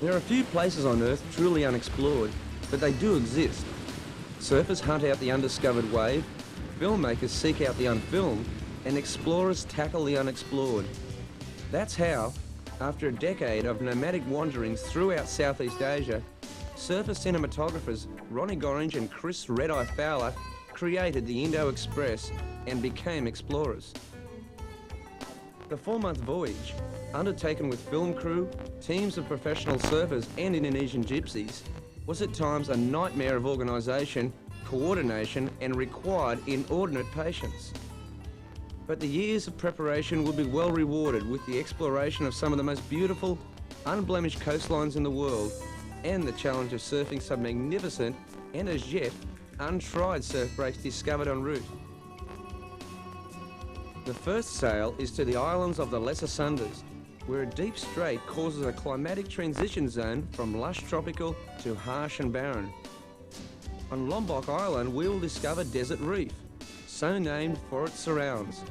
There are a few places on Earth truly unexplored, but they do exist. Surfers hunt out the undiscovered wave, filmmakers seek out the unfilmed, and explorers tackle the unexplored. That's how, after a decade of nomadic wanderings throughout Southeast Asia, surfer cinematographers Ronnie Gorringe and Chris Red Eye Fowler created the Indo Express and became explorers. The 4-month voyage, undertaken with film crew, teams of professional surfers and Indonesian gypsies, was at times a nightmare of organisation, coordination and required inordinate patience. But the years of preparation would be well rewarded with the exploration of some of the most beautiful, unblemished coastlines in the world and the challenge of surfing some magnificent and as yet untried surf breaks discovered en route. The first sail is to the islands of the Lesser Sundas, where a deep strait causes a climatic transition zone from lush tropical to harsh and barren. On Lombok Island, we will discover Desert Reef, so named for its surrounds.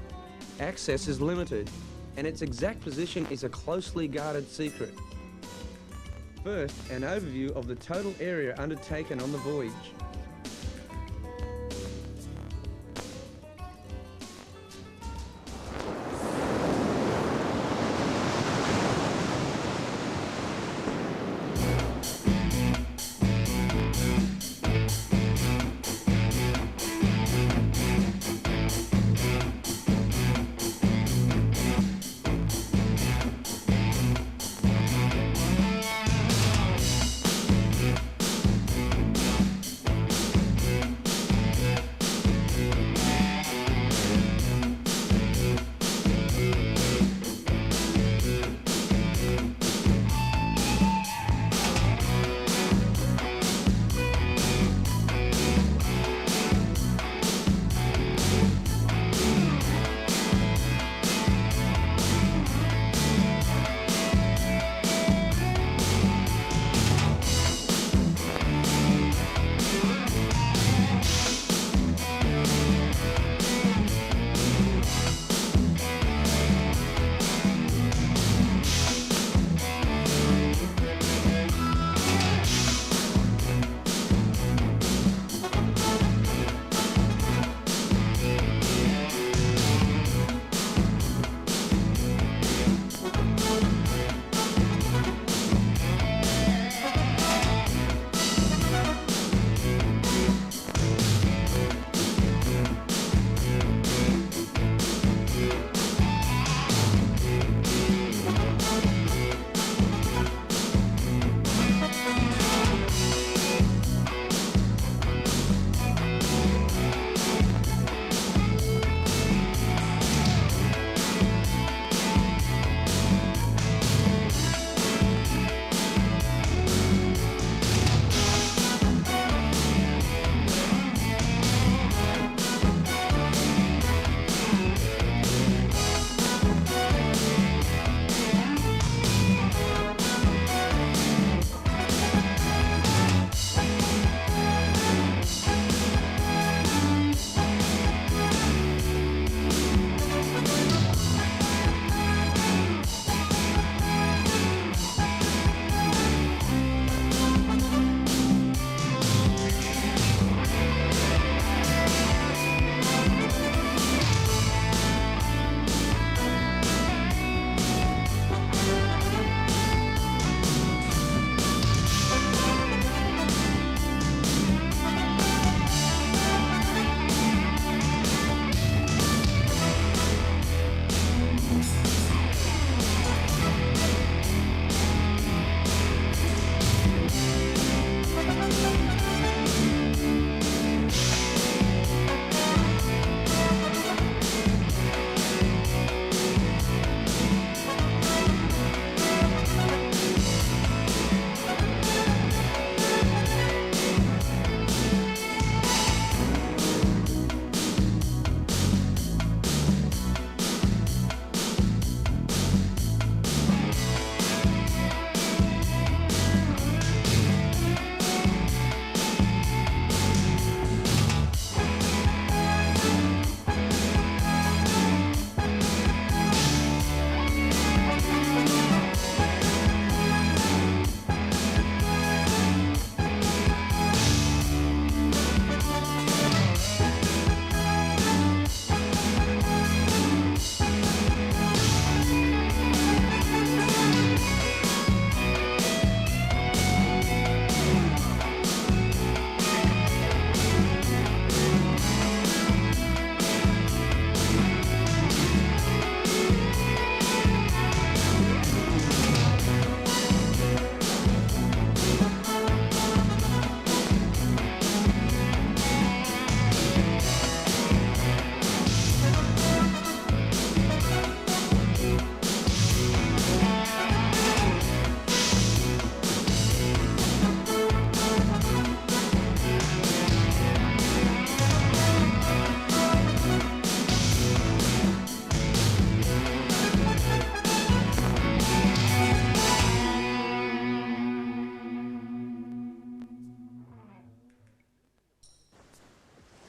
Access is limited, and its exact position is a closely guarded secret. First, an overview of the total area undertaken on the voyage.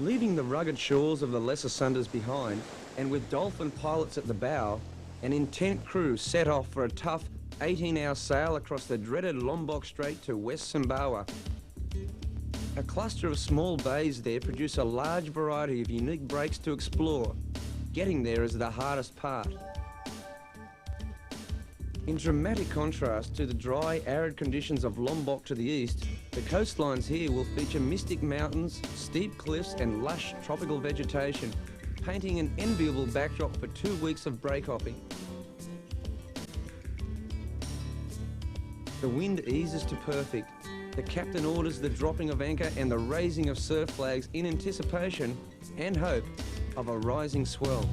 Leaving the rugged shores of the Lesser Sunders behind, and with dolphin pilots at the bow, an intent crew set off for a tough 18-hour sail across the dreaded Lombok Strait to West Sumbawa. A cluster of small bays there produce a large variety of unique breaks to explore. Getting there is the hardest part. In dramatic contrast to the dry, arid conditions of Lombok to the east, the coastlines here will feature mystic mountains, steep cliffs and lush tropical vegetation, painting an enviable backdrop for 2 weeks of break hopping. The wind eases to perfect. The captain orders the dropping of anchor and the raising of surf flags in anticipation and hope of a rising swell.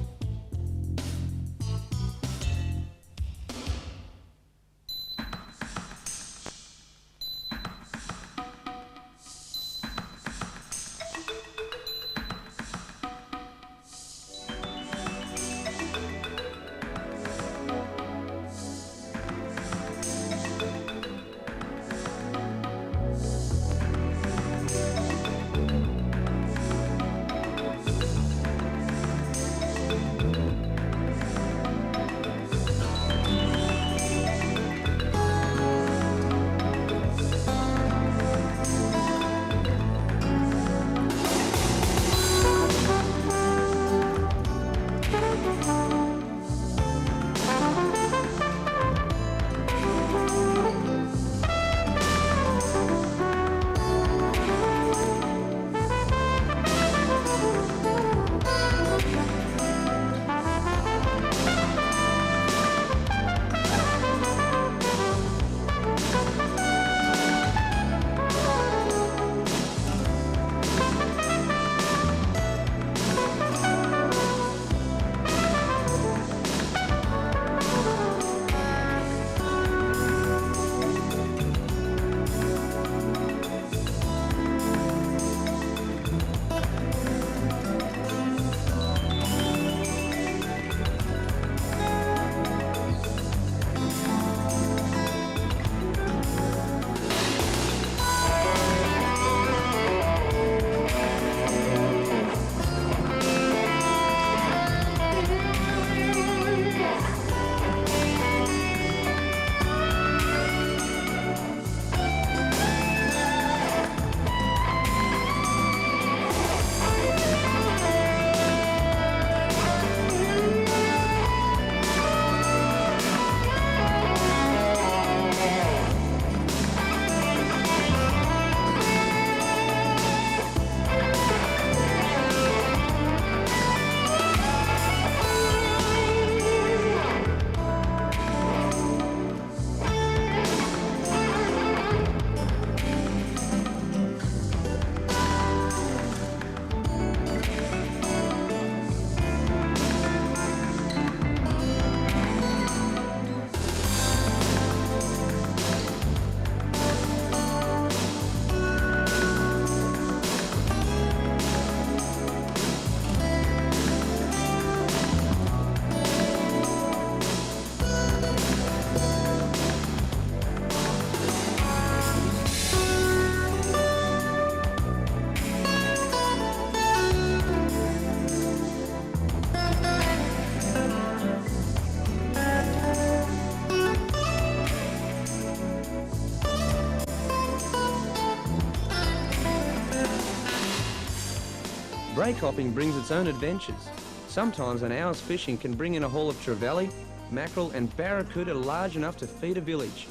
Break hopping brings its own adventures. Sometimes an hour's fishing can bring in a haul of trevally, mackerel and barracuda large enough to feed a village.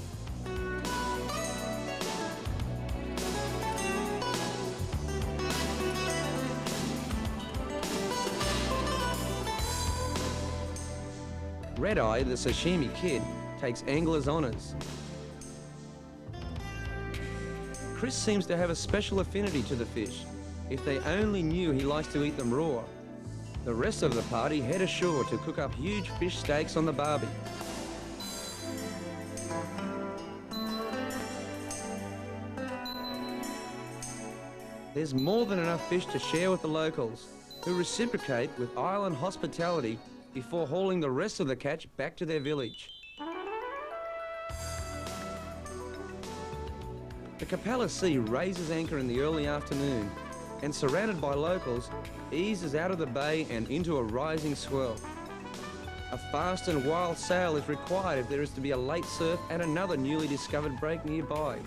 Red-Eye, the sashimi kid, takes angler's honours. Chris seems to have a special affinity to the fish. If they only knew he likes to eat them raw. The rest of the party head ashore to cook up huge fish steaks on the barbie. There's more than enough fish to share with the locals, who reciprocate with island hospitality before hauling the rest of the catch back to their village. The Capella Sea raises anchor in the early afternoon. and surrounded by locals, eases out of the bay and into a rising swell. A fast and wild sail is required if there is to be a late surf at another newly discovered break nearby.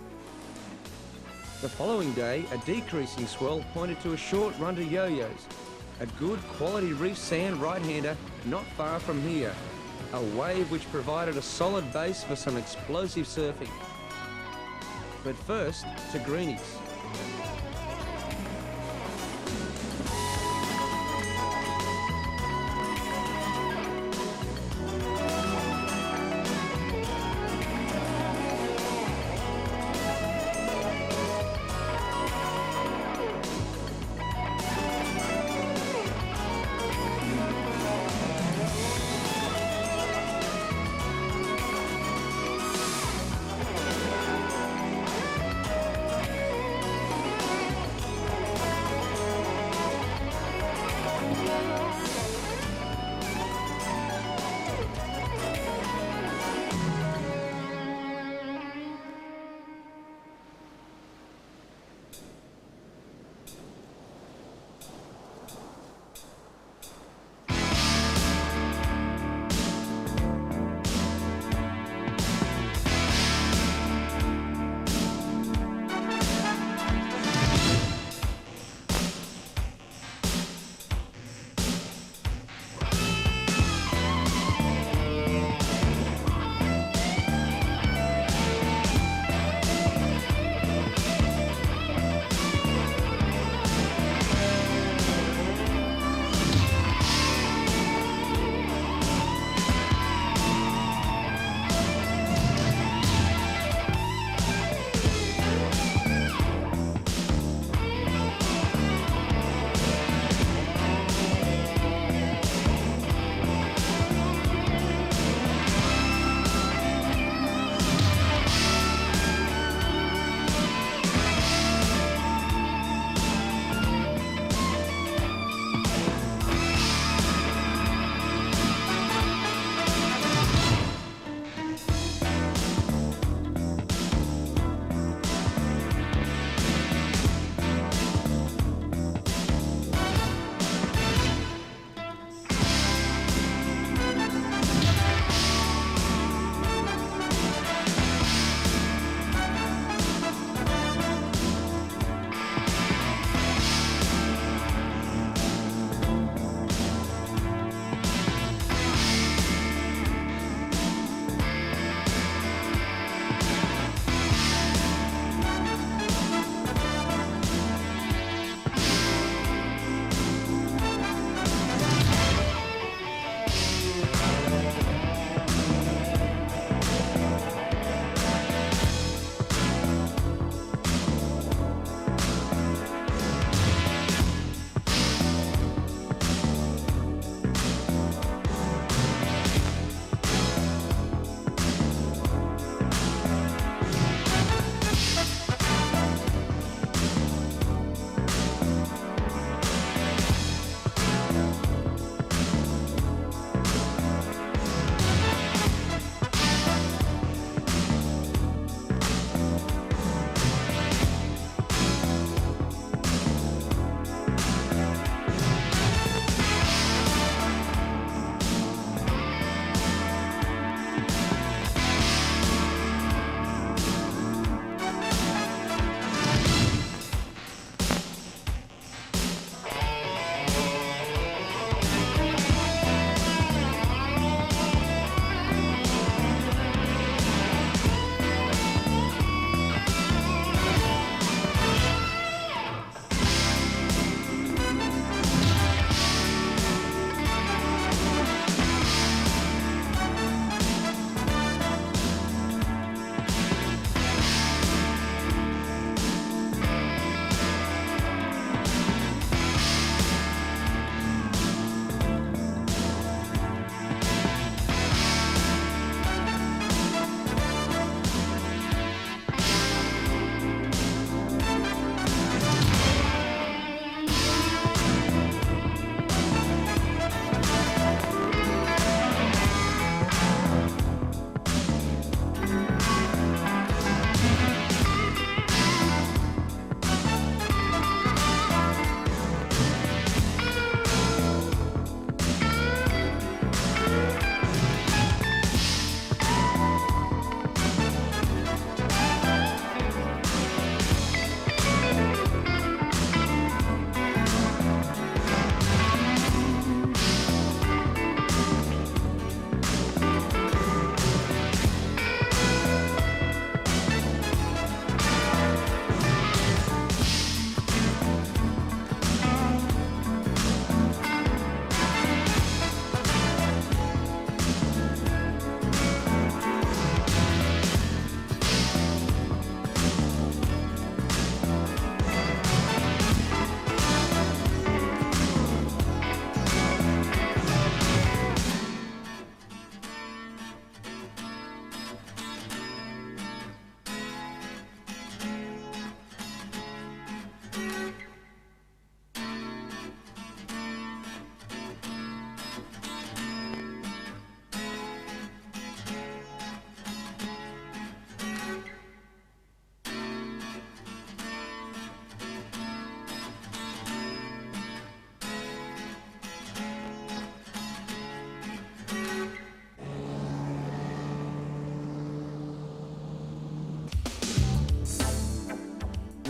The following day, a decreasing swell pointed to a short run to yo-yos, a good quality reef sand right-hander not far from here, a wave which provided a solid base for some explosive surfing. But first, to greenies.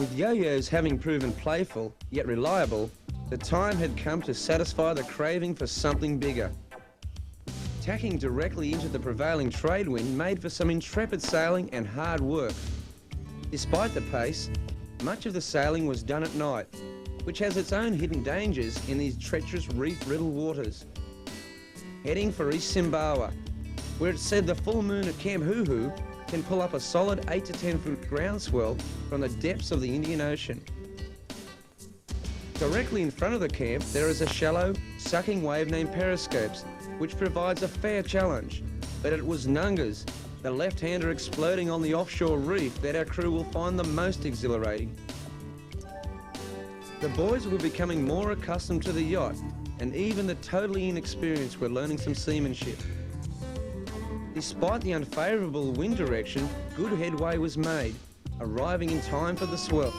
With yo-yos having proven playful, yet reliable, the time had come to satisfy the craving for something bigger. Tacking directly into the prevailing trade wind made for some intrepid sailing and hard work. Despite the pace, much of the sailing was done at night, which has its own hidden dangers in these treacherous reef-riddled waters. Heading for East Simbawa, where it's said the full moon at Camp Hoo can pull up a solid 8 to 10 foot groundswell from the depths of the Indian Ocean. Directly in front of the camp there is a shallow, sucking wave named Periscopes, which provides a fair challenge, but it was Nungas, the left-hander exploding on the offshore reef, that our crew will find the most exhilarating. The boys were becoming more accustomed to the yacht, and even the totally inexperienced were learning some seamanship. Despite the unfavourable wind direction, good headway was made, arriving in time for the swell.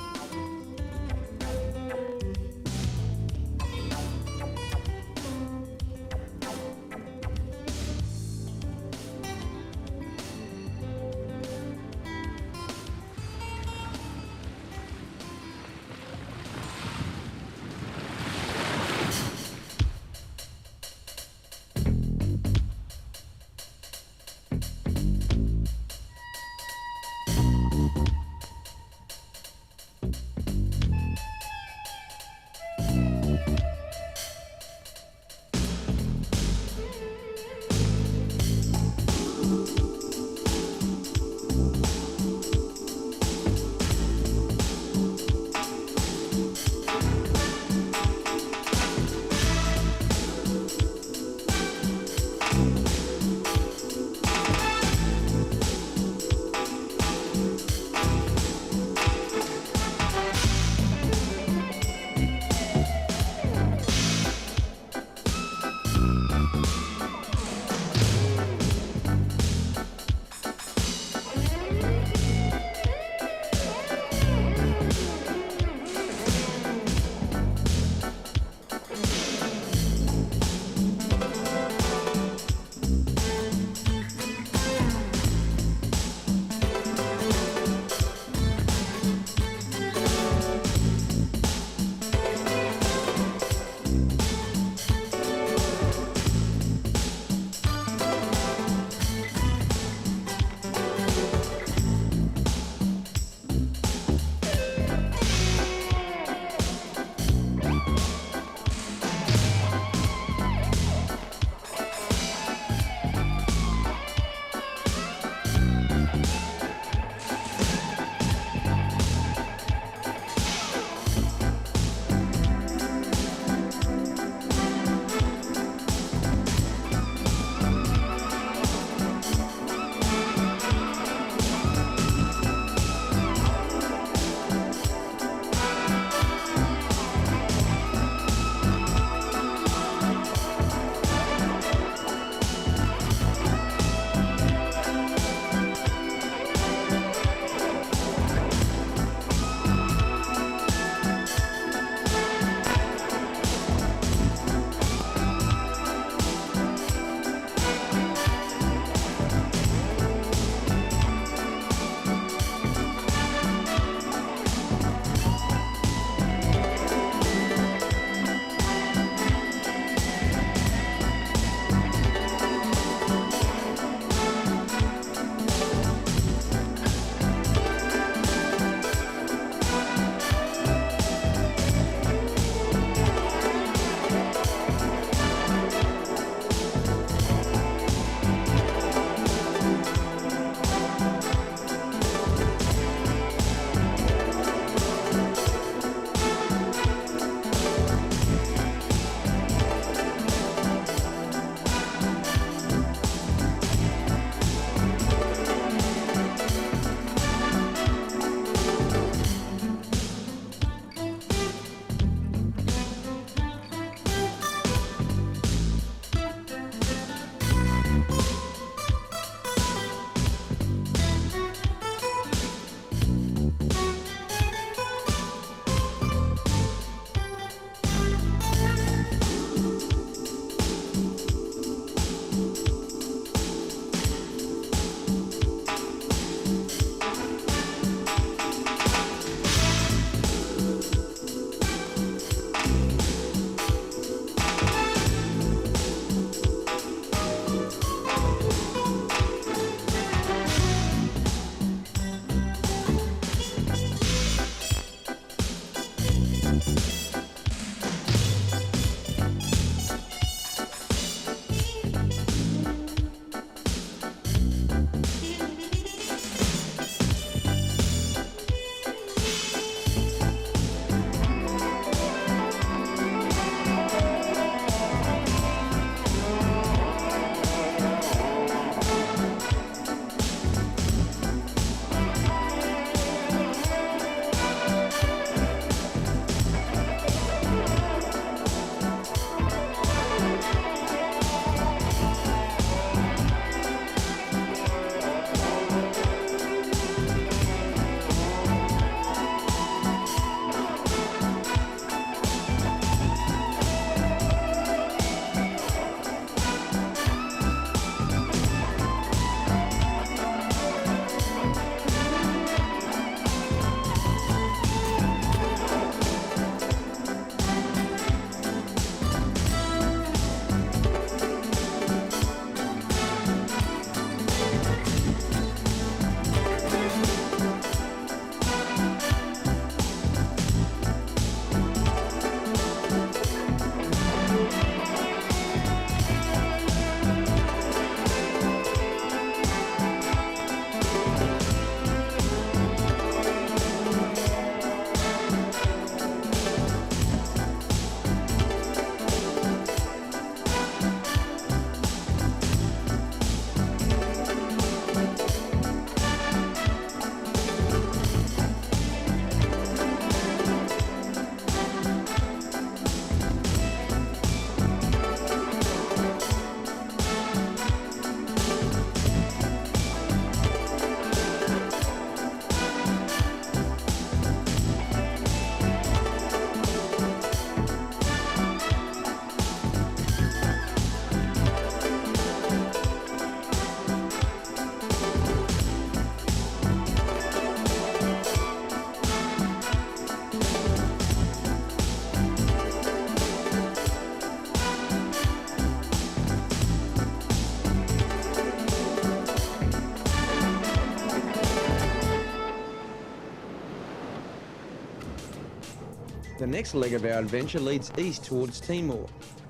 The next leg of our adventure leads east towards Timor,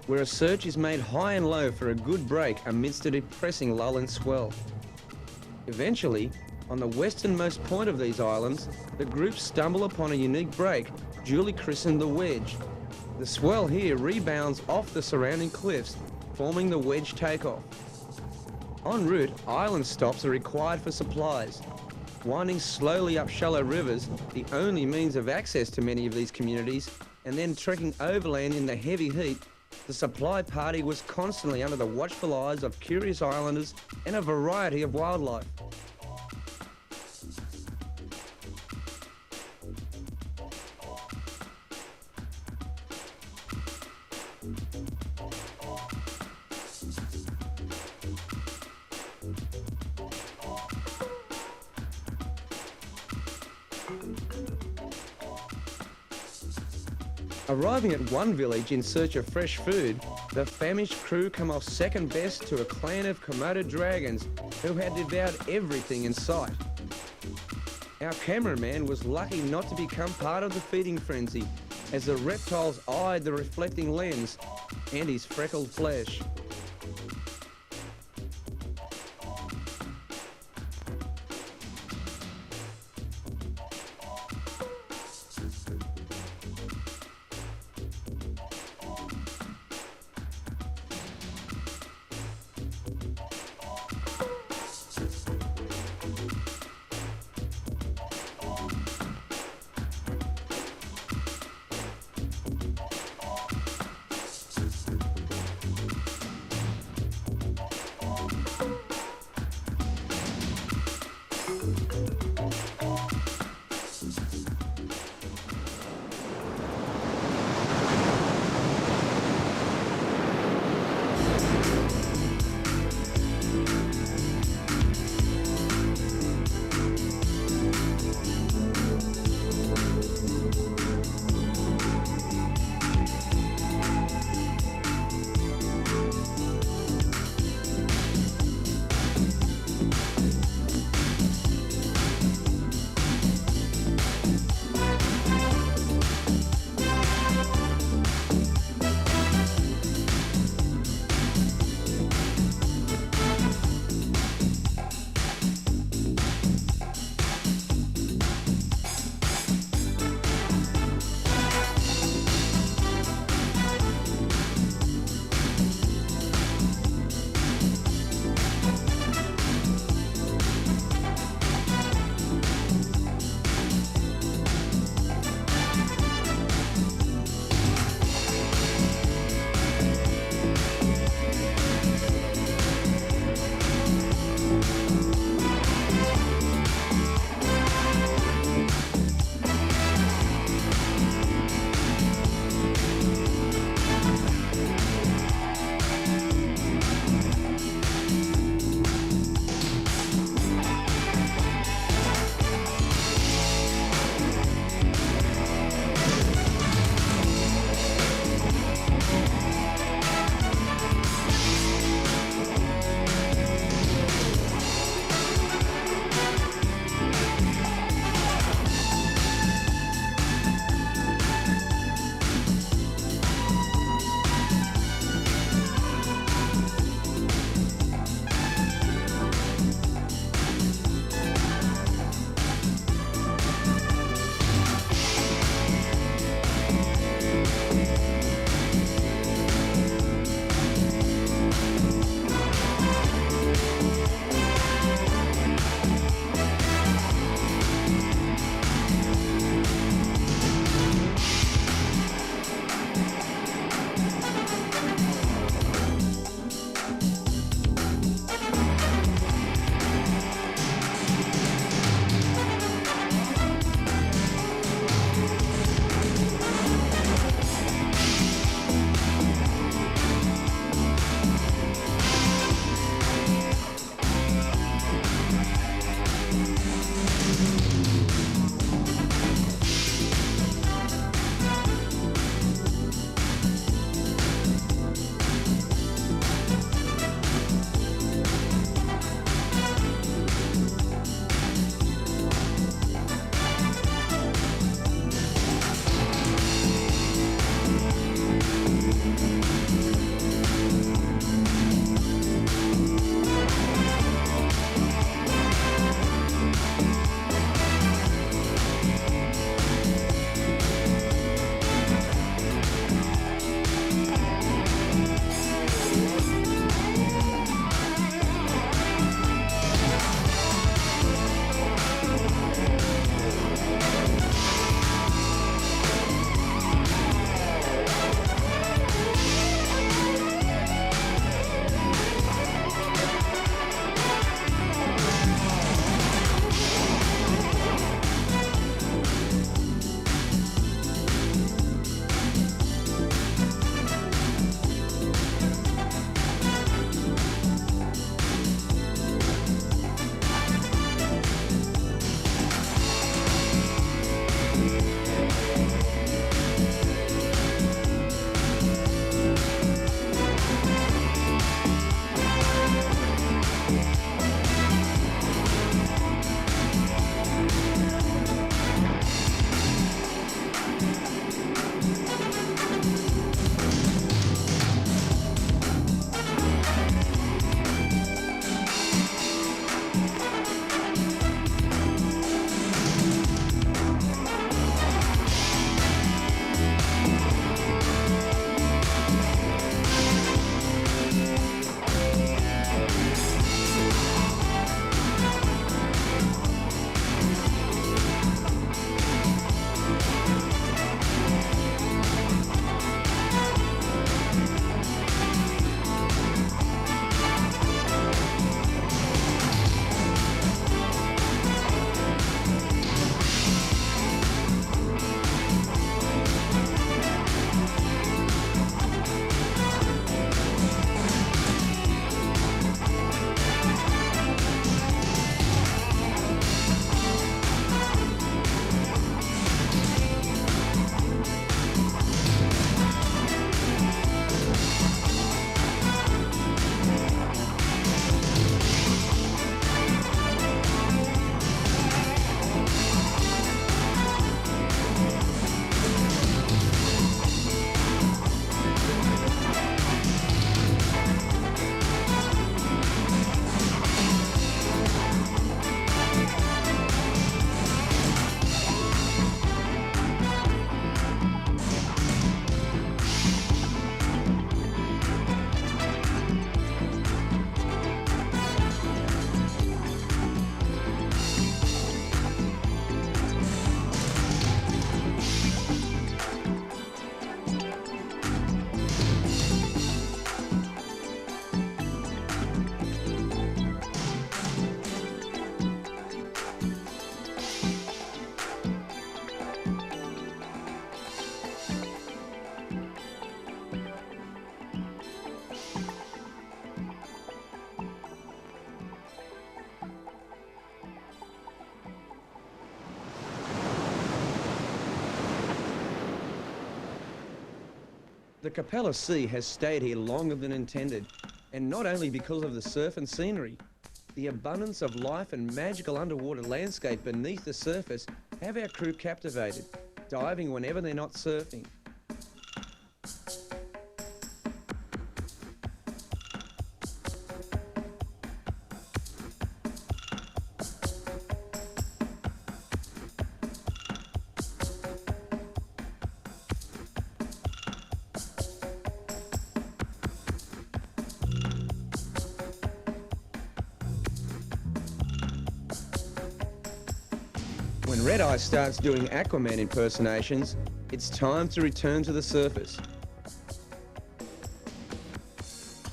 where a search is made high and low for a good break amidst a depressing lull and swell. Eventually, on the westernmost point of these islands, the group stumble upon a unique break, duly christened the Wedge. The swell here rebounds off the surrounding cliffs, forming the Wedge takeoff. En route, island stops are required for supplies. Winding slowly up shallow rivers, the only means of access to many of these communities, and then trekking overland in the heavy heat, the supply party was constantly under the watchful eyes of curious islanders and a variety of wildlife. Arriving at one village in search of fresh food, the famished crew come off second best to a clan of Komodo dragons who had devoured everything in sight. Our cameraman was lucky not to become part of the feeding frenzy, as the reptiles eyed the reflecting lens and his freckled flesh. The Capella Sea has stayed here longer than intended, and not only because of the surf and scenery. The abundance of life and magical underwater landscape beneath the surface have our crew captivated, diving whenever they're not surfing. When Red Eye starts doing Aquaman impersonations, it's time to return to the surface.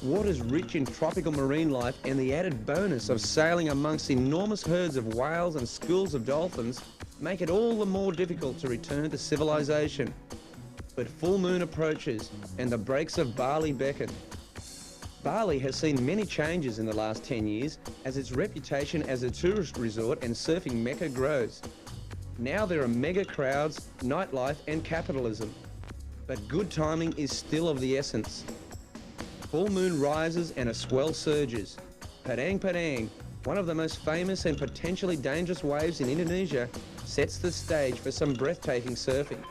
Water's rich in tropical marine life, and the added bonus of sailing amongst enormous herds of whales and schools of dolphins make it all the more difficult to return to civilization. But full moon approaches and the breaks of Bali beckon. Bali has seen many changes in the last 10 years as its reputation as a tourist resort and surfing mecca grows. Now there are mega crowds, nightlife and capitalism. But good timing is still of the essence. Full moon rises and a swell surges. Padang Padang, one of the most famous and potentially dangerous waves in Indonesia, sets the stage for some breathtaking surfing.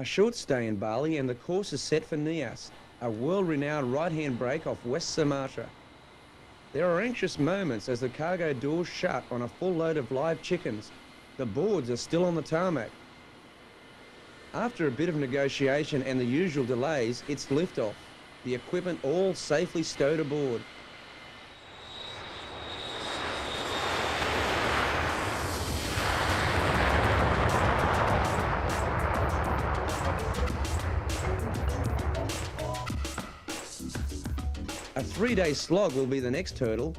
A short stay in Bali and the course is set for Nias, a world-renowned right-hand break off West Sumatra. There are anxious moments as the cargo doors shut on a full load of live chickens. The boards are still on the tarmac. After a bit of negotiation and the usual delays, it's liftoff. The equipment all safely stowed aboard. A 3-day slog will be the next hurdle.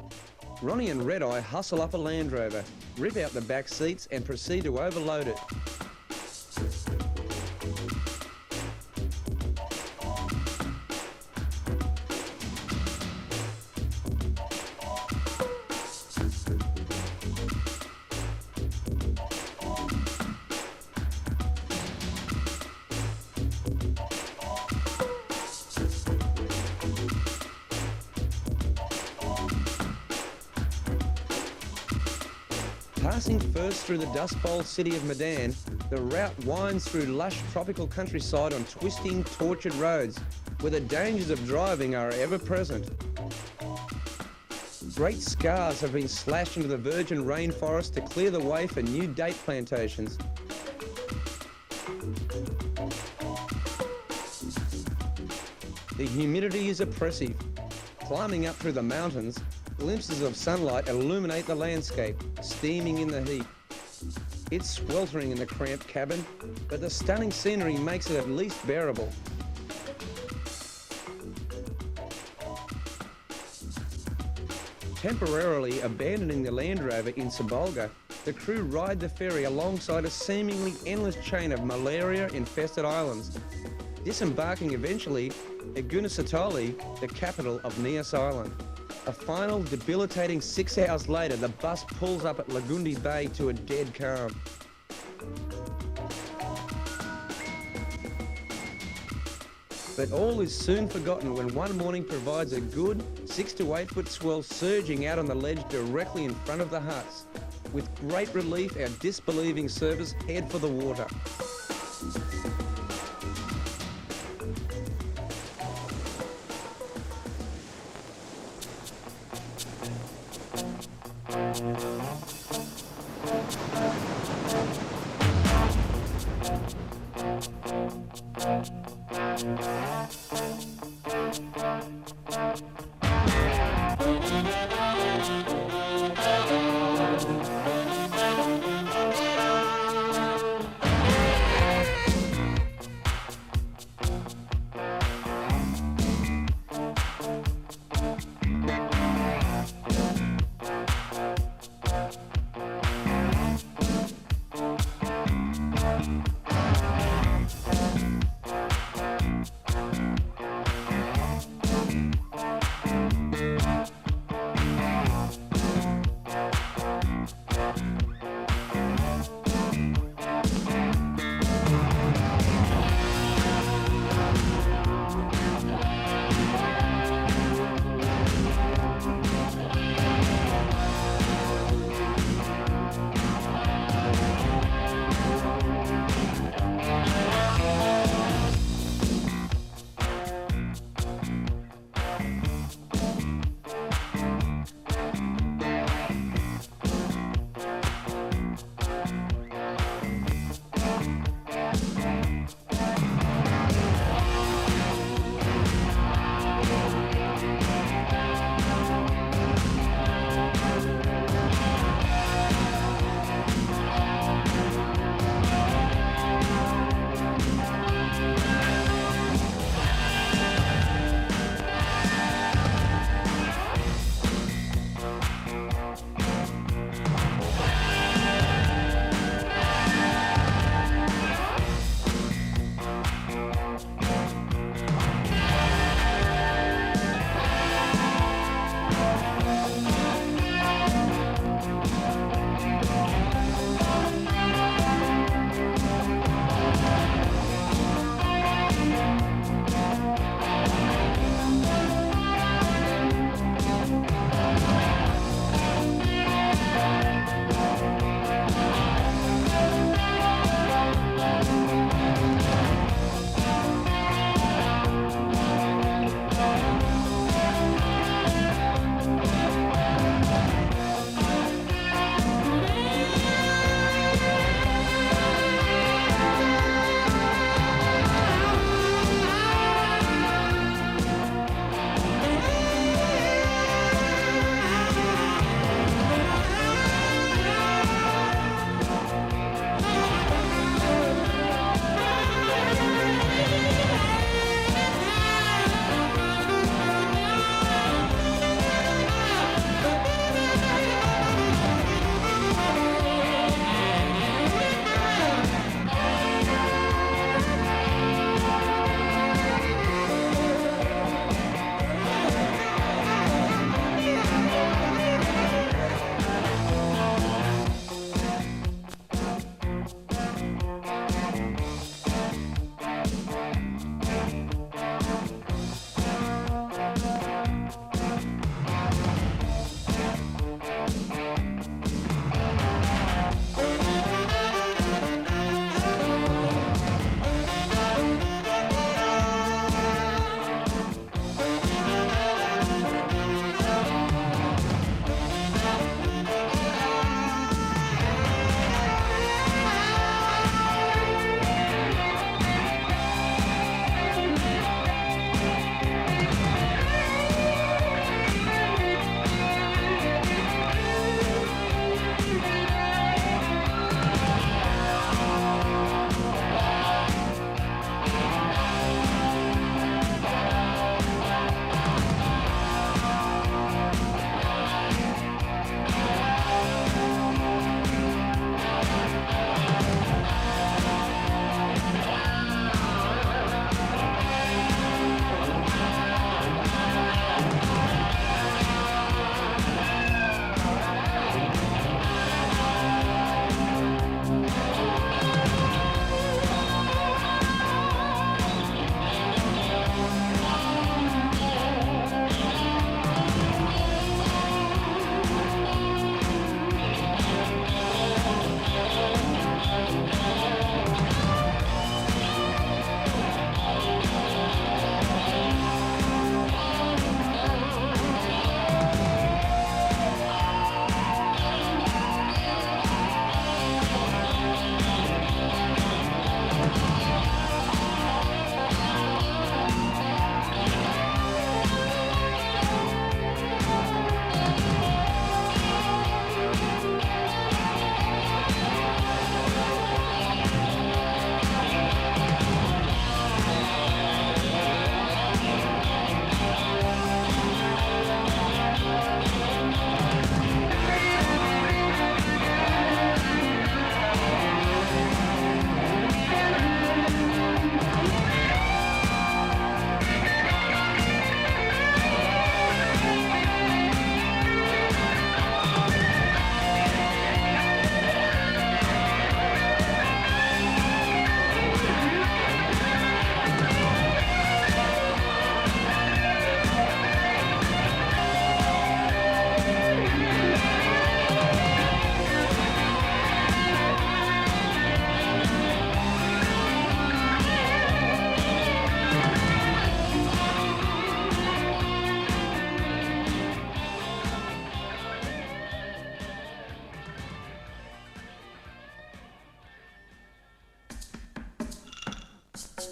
Ronnie and Red Eye hustle up a Land Rover, rip out the back seats and proceed to overload it. Passing first through the Dust Bowl city of Medan, the route winds through lush tropical countryside on twisting, tortured roads, where the dangers of driving are ever present. Great scars have been slashed into the virgin rainforest to clear the way for new date plantations. The humidity is oppressive. Climbing up through the mountains, glimpses of sunlight illuminate the landscape, steaming in the heat. It's sweltering in the cramped cabin, but the stunning scenery makes it at least bearable. Temporarily abandoning the Land Rover in Sabolga, the crew ride the ferry alongside a seemingly endless chain of malaria-infested islands, disembarking eventually at Gunung, the capital of Nias Island. A final debilitating 6 hours later, the bus pulls up at Lagundi Bay to a dead calm. But all is soon forgotten when one morning provides a good 6 to 8 foot swell surging out on the ledge directly in front of the huts. With great relief, our disbelieving surfers head for the water.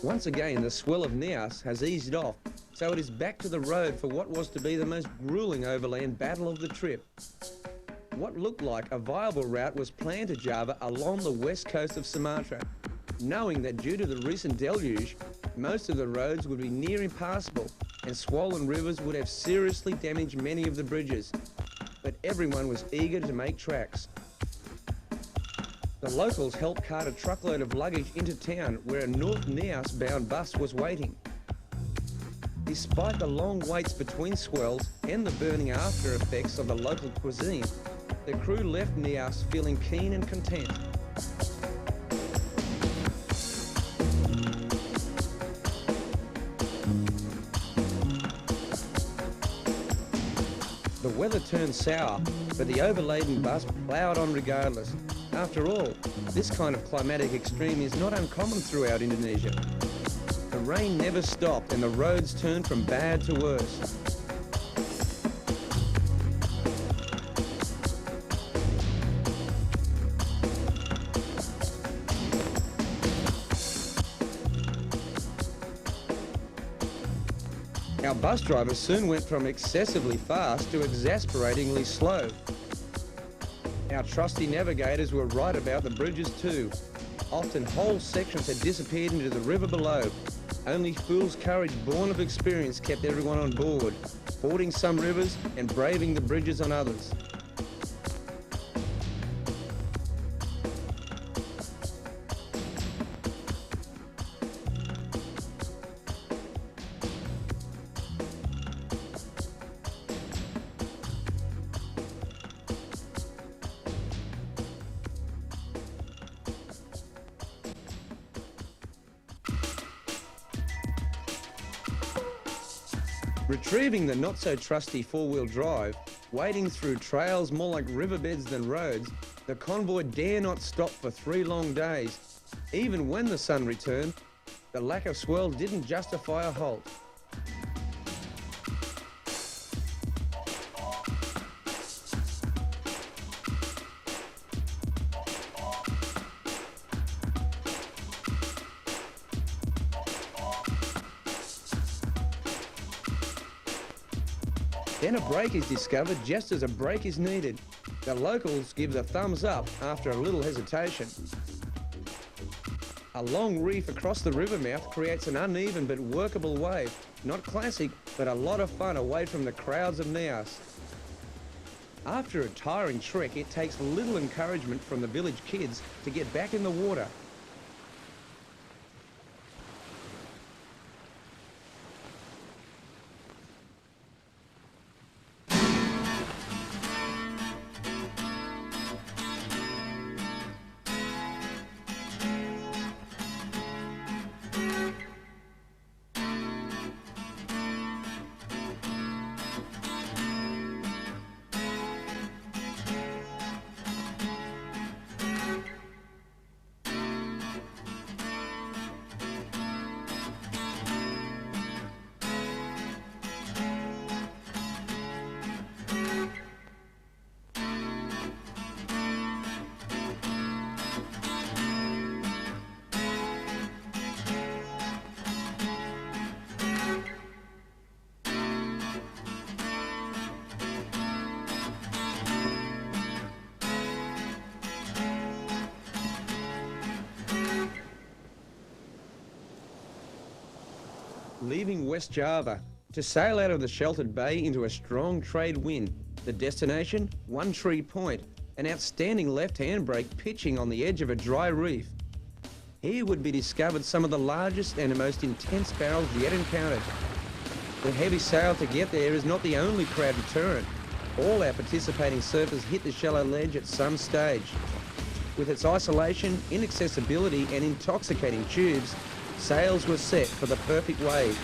Once again, the swell of Nias has eased off, so it is back to the road for what was to be the most grueling overland battle of the trip. What looked like a viable route was planned to Java along the west coast of Sumatra, knowing that due to the recent deluge, most of the roads would be near impassable and swollen rivers would have seriously damaged many of the bridges. But everyone was eager to make tracks. The locals helped cart a truckload of luggage into town where a North Nias bound bus was waiting. Despite the long waits between swells and the burning after effects of the local cuisine, the crew left Nias feeling keen and content. The weather turned sour, but the overladen bus ploughed on regardless. After all, this kind of climatic extreme is not uncommon throughout Indonesia. The rain never stopped and the roads turned from bad to worse. Our bus driver soon went from excessively fast to exasperatingly slow. Our trusty navigators were right about the bridges too. Often whole sections had disappeared into the river below. Only fool's courage born of experience kept everyone on board, fording some rivers and braving the bridges on others. Retrieving the not-so-trusty four-wheel drive, wading through trails more like riverbeds than roads, the convoy dare not stop for 3 long days. Even when the sun returned, the lack of swell didn't justify a halt. Then a break is discovered just as a break is needed. The locals give the thumbs up after a little hesitation. A long reef across the river mouth creates an uneven but workable wave. Not classic, but a lot of fun away from the crowds of Nias. After a tiring trek, it takes little encouragement from the village kids to get back in the water. Leaving West Java to sail out of the sheltered bay into a strong trade wind. The destination, One Tree Point, an outstanding left handbrake pitching on the edge of a dry reef. Here would be discovered some of the largest and most intense barrels yet encountered. The heavy sail to get there is not the only crowd deterrent. All our participating surfers hit the shallow ledge at some stage. With its isolation, inaccessibility and intoxicating tubes, sails were set for the perfect wave.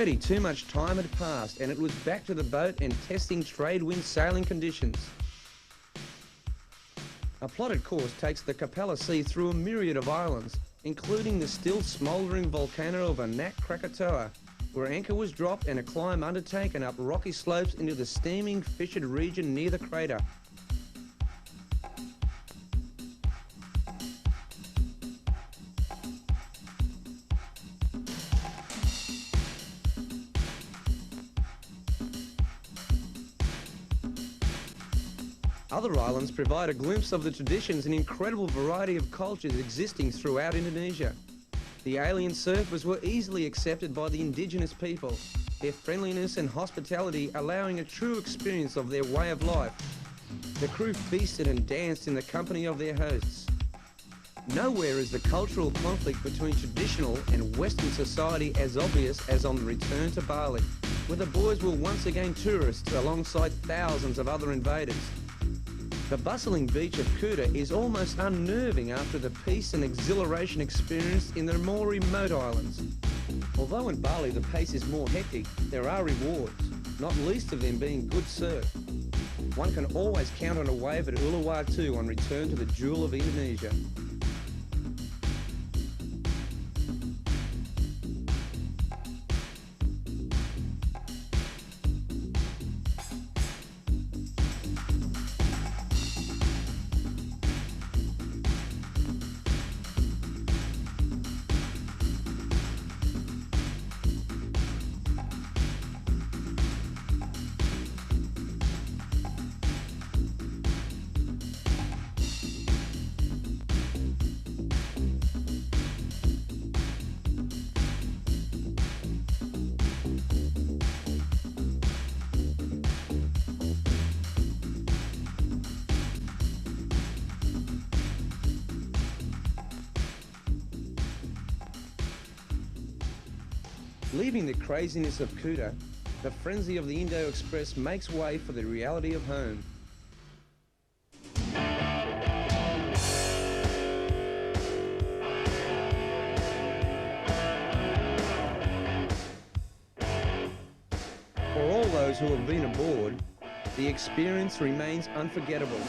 Already too much time had passed and it was back to the boat and testing trade wind sailing conditions. A plotted course takes the Capella Sea through a myriad of islands, including the still smouldering volcano of Anak Krakatoa, where anchor was dropped and a climb undertaken up rocky slopes into the steaming fissured region near the crater. Other islands provide a glimpse of the traditions and incredible variety of cultures existing throughout Indonesia. The alien surfers were easily accepted by the indigenous people, their friendliness and hospitality allowing a true experience of their way of life. The crew feasted and danced in the company of their hosts. Nowhere is the cultural conflict between traditional and Western society as obvious as on the return to Bali, where the boys were once again tourists alongside thousands of other invaders. The bustling beach of Kuta is almost unnerving after the peace and exhilaration experienced in the more remote islands. Although in Bali the pace is more hectic, there are rewards, not least of them being good surf. One can always count on a wave at Uluwatu on return to the jewel of Indonesia. Leaving the craziness of Kuta, the frenzy of the Indo Express makes way for the reality of home. For all those who have been aboard, the experience remains unforgettable.